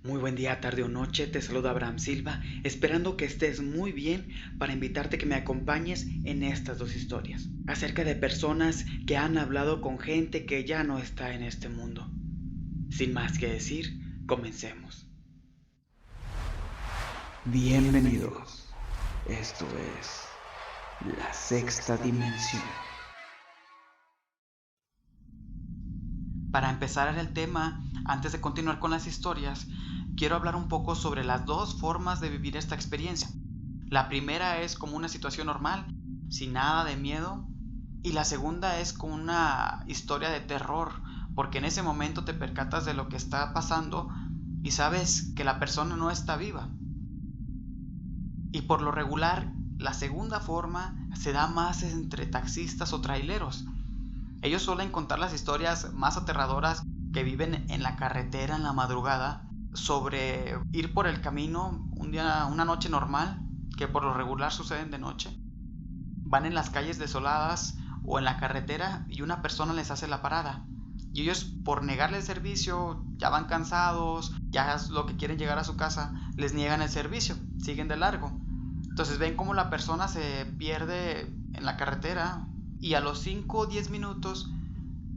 Muy buen día, tarde o noche, te saluda Abraham Silva, esperando que estés muy bien para invitarte que me acompañes en estas dos historias, acerca de personas que han hablado con gente que ya no está en este mundo. Sin más que decir, comencemos. Bienvenidos, esto es La Sexta Dimensión. Para empezar el tema, antes de continuar con las historias, quiero hablar un poco sobre las dos formas de vivir esta experiencia. La primera es como una situación normal, sin nada de miedo, y la segunda es como una historia de terror, porque en ese momento te percatas de lo que está pasando y sabes que la persona no está viva. Y por lo regular, la segunda forma se da más entre taxistas o traileros. Ellos suelen contar las historias más aterradoras que viven en la carretera en la madrugada, sobre ir por el camino una noche normal, que por lo regular suceden de noche. Van en las calles desoladas o en la carretera y una persona les hace la parada. Y ellos, por negarle el servicio, ya van cansados, ya es lo que quieren llegar a su casa, les niegan el servicio, siguen de largo. Entonces ven cómo la persona se pierde en la carretera y a los 5 o 10 minutos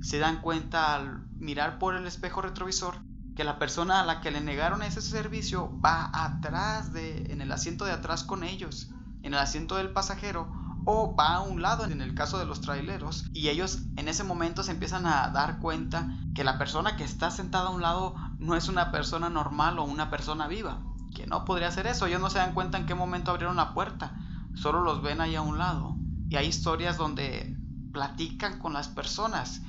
se dan cuenta al mirar por el espejo retrovisor que la persona a la que le negaron ese servicio va atrás, en el asiento de atrás con ellos, en el asiento del pasajero, o va a un lado en el caso de los traileros, y ellos en ese momento se empiezan a dar cuenta que la persona que está sentada a un lado no es una persona normal o una persona viva, que no podría ser eso. Ellos no se dan cuenta en qué momento abrieron la puerta, solo los ven ahí a un lado. Y hay historias donde platican con las personas,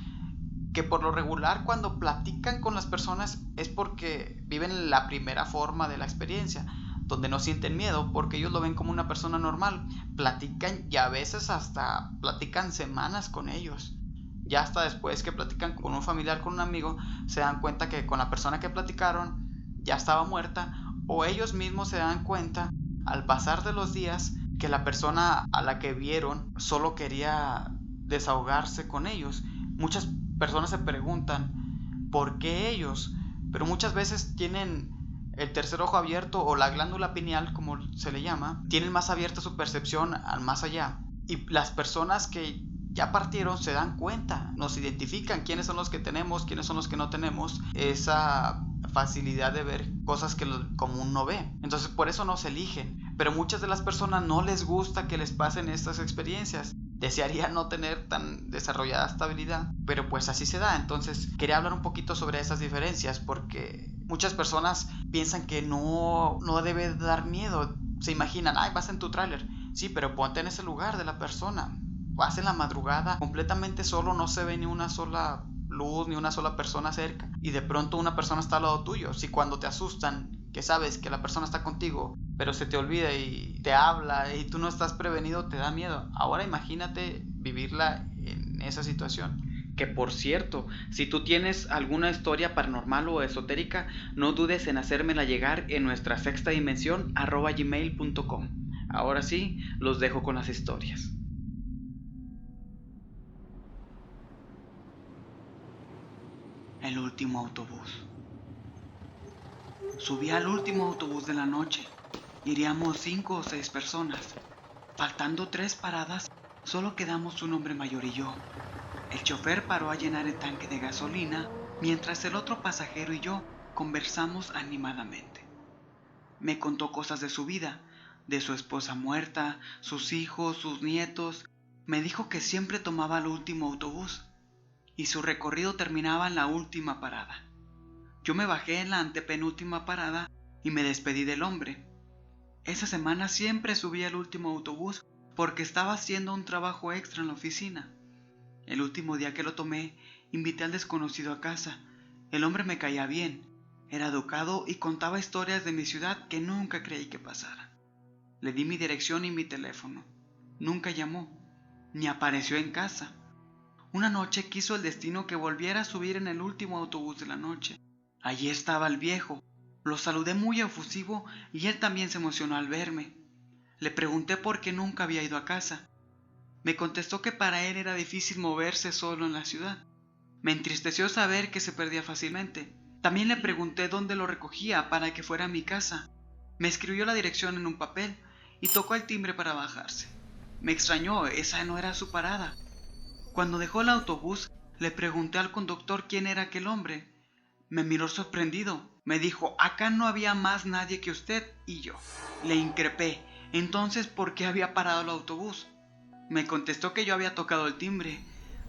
que por lo regular cuando platican con las personas es porque viven la primera forma de la experiencia, donde no sienten miedo porque ellos lo ven como una persona normal. Platican y a veces hasta platican semanas con ellos. Ya hasta después que platican con un familiar, con un amigo, se dan cuenta que con la persona que platicaron ya estaba muerta, o ellos mismos se dan cuenta al pasar de los días que la persona a la que vieron solo quería desahogarse con ellos. Muchas personas se preguntan por qué ellos, pero muchas veces tienen el tercer ojo abierto, o la glándula pineal como se le llama, tienen más abierta su percepción al más allá, y las personas que ya partieron se dan cuenta, nos identifican quiénes son los que tenemos, quiénes son los que no tenemos esa facilidad de ver cosas que el común no ve. Entonces por eso nos eligen, pero muchas de las personas no les gusta que les pasen estas experiencias. Desearía no tener tan desarrollada esta habilidad, pero pues así se da. Entonces quería hablar un poquito sobre esas diferencias, porque muchas personas piensan que no debe dar miedo. Se imaginan, ay, vas en tu tráiler. Sí, pero ponte en ese lugar de la persona. Vas en la madrugada completamente solo, no se ve ni una sola luz, ni una sola persona cerca, y de pronto una persona está al lado tuyo. Si cuando te asustan, que sabes que la persona está contigo, pero se te olvida y te habla y tú no estás prevenido, te da miedo. Ahora imagínate vivirla en esa situación. Que por cierto, si tú tienes alguna historia paranormal o esotérica, no dudes en hacérmela llegar en nuestra sextadimensión@gmail.com. Ahora sí, los dejo con las historias. El último autobús. Subí al último autobús de la noche. Iríamos 5 o 6 personas. Faltando 3 paradas, solo quedamos un hombre mayor y yo. El chofer paró a llenar el tanque de gasolina, mientras el otro pasajero y yo conversamos animadamente. Me contó cosas de su vida, de su esposa muerta, sus hijos, sus nietos. Me dijo que siempre tomaba el último autobús y su recorrido terminaba en la última parada. Yo me bajé en la antepenúltima parada y me despedí del hombre. Esa semana siempre subí al último autobús porque estaba haciendo un trabajo extra en la oficina. El último día que lo tomé, invité al desconocido a casa. El hombre me caía bien, era educado y contaba historias de mi ciudad que nunca creí que pasaran. Le di mi dirección y mi teléfono. Nunca llamó, ni apareció en casa. Una noche quiso el destino que volviera a subir en el último autobús de la noche. Allí estaba el viejo. Lo saludé muy efusivo y él también se emocionó al verme. Le pregunté por qué nunca había ido a casa. Me contestó que para él era difícil moverse solo en la ciudad. Me entristeció saber que se perdía fácilmente. También le pregunté dónde lo recogía para que fuera a mi casa. Me escribió la dirección en un papel y tocó el timbre para bajarse. Me extrañó, esa no era su parada. Cuando dejó el autobús, le pregunté al conductor quién era aquel hombre. Me miró sorprendido. Me dijo, acá no había más nadie que usted y yo. Le increpé, entonces, ¿por qué había parado el autobús? Me contestó que yo había tocado el timbre.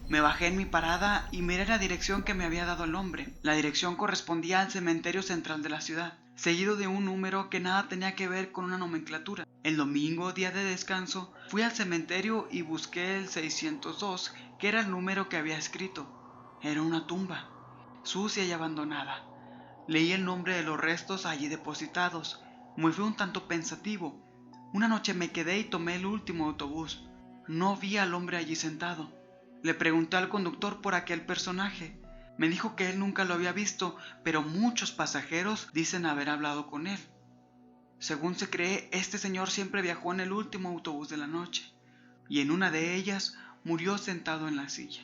Me bajé en mi parada y miré la dirección que me había dado el hombre. La dirección correspondía al cementerio central de la ciudad, seguido de un número que nada tenía que ver con una nomenclatura. El domingo, día de descanso, fui al cementerio y busqué el 602, que era el número que había escrito. Era una tumba, sucia y abandonada. Leí el nombre de los restos allí depositados. Me fui un tanto pensativo. Una noche me quedé y tomé el último autobús. No vi al hombre allí sentado. Le pregunté al conductor por aquel personaje. Me dijo que él nunca lo había visto, pero muchos pasajeros dicen haber hablado con él. Según se cree, este señor siempre viajó en el último autobús de la noche, y en una de ellas murió sentado en la silla.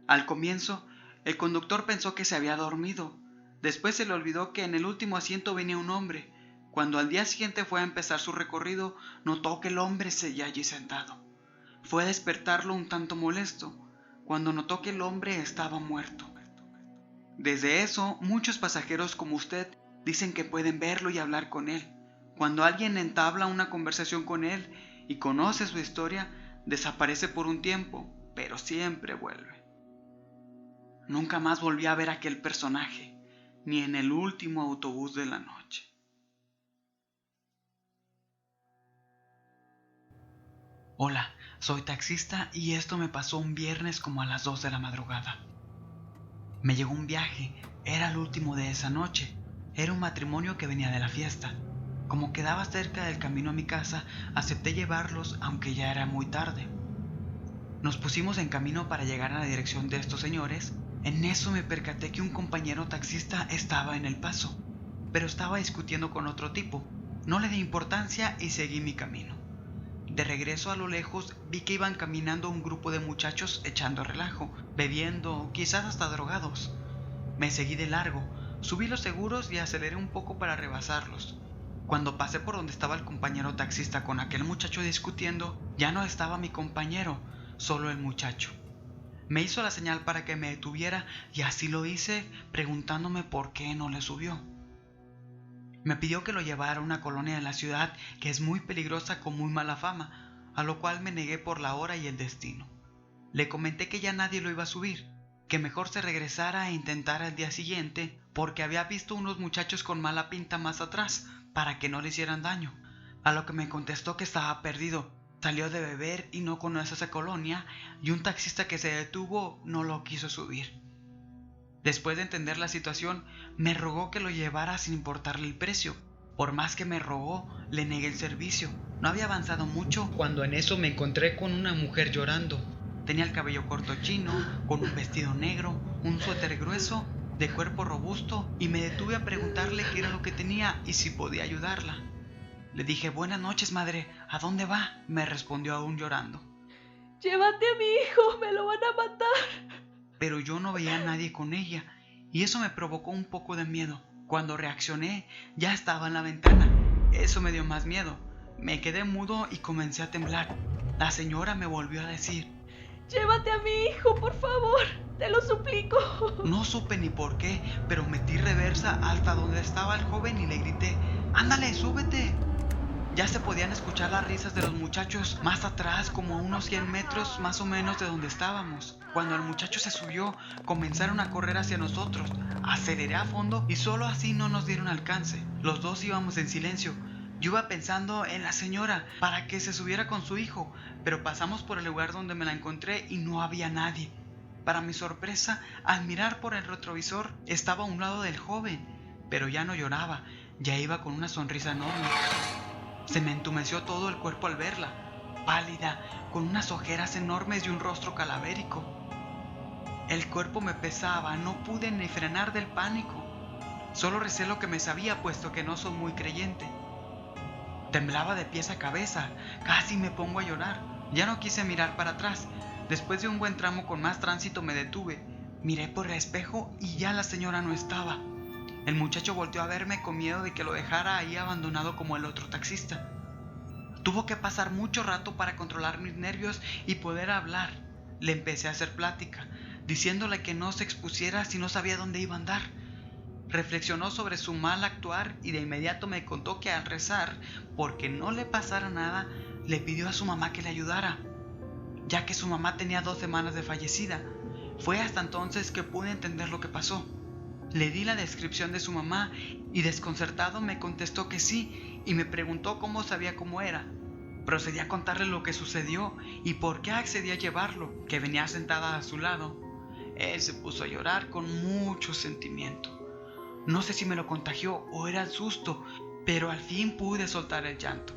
Al comienzo, el conductor pensó que se había dormido. Después se le olvidó que en el último asiento venía un hombre. Cuando al día siguiente fue a empezar su recorrido, notó que el hombre seguía allí sentado. Fue a despertarlo un tanto molesto, cuando notó que el hombre estaba muerto. Desde eso, muchos pasajeros como usted dicen que pueden verlo y hablar con él. Cuando alguien entabla una conversación con él y conoce su historia, desaparece por un tiempo, pero siempre vuelve. Nunca más volví a ver a aquel personaje, ni en el último autobús de la noche. Hola, soy taxista y esto me pasó un viernes como a las 2 de la madrugada. Me llegó un viaje, era el último de esa noche. Era un matrimonio que venía de la fiesta. Como quedaba cerca del camino a mi casa, acepté llevarlos aunque ya era muy tarde. Nos pusimos en camino para llegar a la dirección de estos señores. En eso me percaté que un compañero taxista estaba en el paso, pero estaba discutiendo con otro tipo. No le di importancia y seguí mi camino. De regreso a lo lejos vi que iban caminando un grupo de muchachos echando relajo, bebiendo, quizás hasta drogados. Me seguí de largo, subí los seguros y aceleré un poco para rebasarlos. Cuando pasé por donde estaba el compañero taxista con aquel muchacho discutiendo, ya no estaba mi compañero, solo el muchacho. Me hizo la señal para que me detuviera y así lo hice, preguntándome por qué no le subió. Me pidió que lo llevara a una colonia de la ciudad que es muy peligrosa con muy mala fama, a lo cual me negué por la hora y el destino. Le comenté que ya nadie lo iba a subir, que mejor se regresara e intentara el día siguiente, porque había visto unos muchachos con mala pinta más atrás, para que no le hicieran daño. A lo que me contestó que estaba perdido, salió de beber y no conoce esa colonia, y un taxista que se detuvo no lo quiso subir. Después de entender la situación, me rogó que lo llevara sin importarle el precio. Por más que me rogó, le negué el servicio. No había avanzado mucho cuando en eso me encontré con una mujer llorando. Tenía el cabello corto chino, con un vestido negro, un suéter grueso, de cuerpo robusto, y me detuve a preguntarle qué era lo que tenía y si podía ayudarla. Le dije, buenas noches, madre, ¿a dónde va? Me respondió aún llorando. Llévate a mi hijo, me lo van a matar. Pero yo no veía a nadie con ella, y eso me provocó un poco de miedo. Cuando reaccioné, ya estaba en la ventana. Eso me dio más miedo. Me quedé mudo y comencé a temblar. La señora me volvió a decir, llévate a mi hijo, por favor, te lo suplico. No supe ni por qué, pero metí reversa hasta donde estaba el joven y le grité, ándale, súbete. Ya se podían escuchar las risas de los muchachos más atrás, como a unos 100 metros más o menos de donde estábamos. Cuando el muchacho se subió, comenzaron a correr hacia nosotros. Aceleré a fondo y solo así no nos dieron alcance. Los dos íbamos en silencio. Yo iba pensando en la señora para que se subiera con su hijo, pero pasamos por el lugar donde me la encontré y no había nadie. Para mi sorpresa, al mirar por el retrovisor, estaba a un lado del joven, pero ya no lloraba, ya iba con una sonrisa enorme. Se me entumeció todo el cuerpo al verla, pálida, con unas ojeras enormes y un rostro calavérico. El cuerpo me pesaba, no pude ni frenar del pánico. Solo recé lo que me sabía, puesto que no soy muy creyente. Temblaba de pies a cabeza, casi me pongo a llorar. Ya no quise mirar para atrás. Después de un buen tramo con más tránsito me detuve. Miré por el espejo y ya la señora no estaba. El muchacho volteó a verme con miedo de que lo dejara ahí abandonado como el otro taxista. Tuvo que pasar mucho rato para controlar mis nervios y poder hablar. Le empecé a hacer plática, diciéndole que no se expusiera si no sabía dónde iba a andar. Reflexionó sobre su mal actuar y de inmediato me contó que al rezar, porque no le pasara nada, le pidió a su mamá que le ayudara, ya que su mamá tenía 2 semanas de fallecida. Fue hasta entonces que pude entender lo que pasó. Le di la descripción de su mamá y desconcertado me contestó que sí y me preguntó cómo sabía cómo era. Procedí a contarle lo que sucedió y por qué accedí a llevarlo, que venía sentada a su lado. Él se puso a llorar con mucho sentimiento. No sé si me lo contagió o era el susto, pero al fin pude soltar el llanto.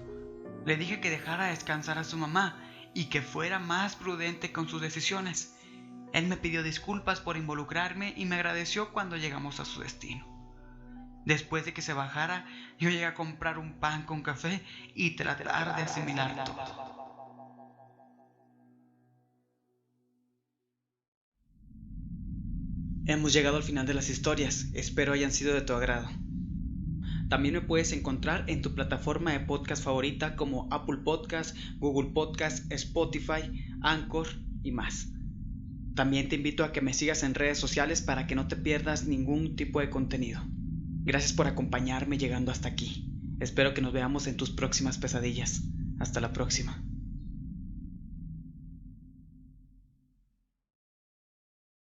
Le dije que dejara descansar a su mamá y que fuera más prudente con sus decisiones. Él me pidió disculpas por involucrarme y me agradeció cuando llegamos a su destino. Después de que se bajara, yo llegué a comprar un pan con café y tratar de asimilar todo. Hemos llegado al final de las historias, espero hayan sido de tu agrado. También me puedes encontrar en tu plataforma de podcast favorita como Apple Podcast, Google Podcast, Spotify, Anchor y más. También te invito a que me sigas en redes sociales para que no te pierdas ningún tipo de contenido. Gracias por acompañarme llegando hasta aquí. Espero que nos veamos en tus próximas pesadillas. Hasta la próxima.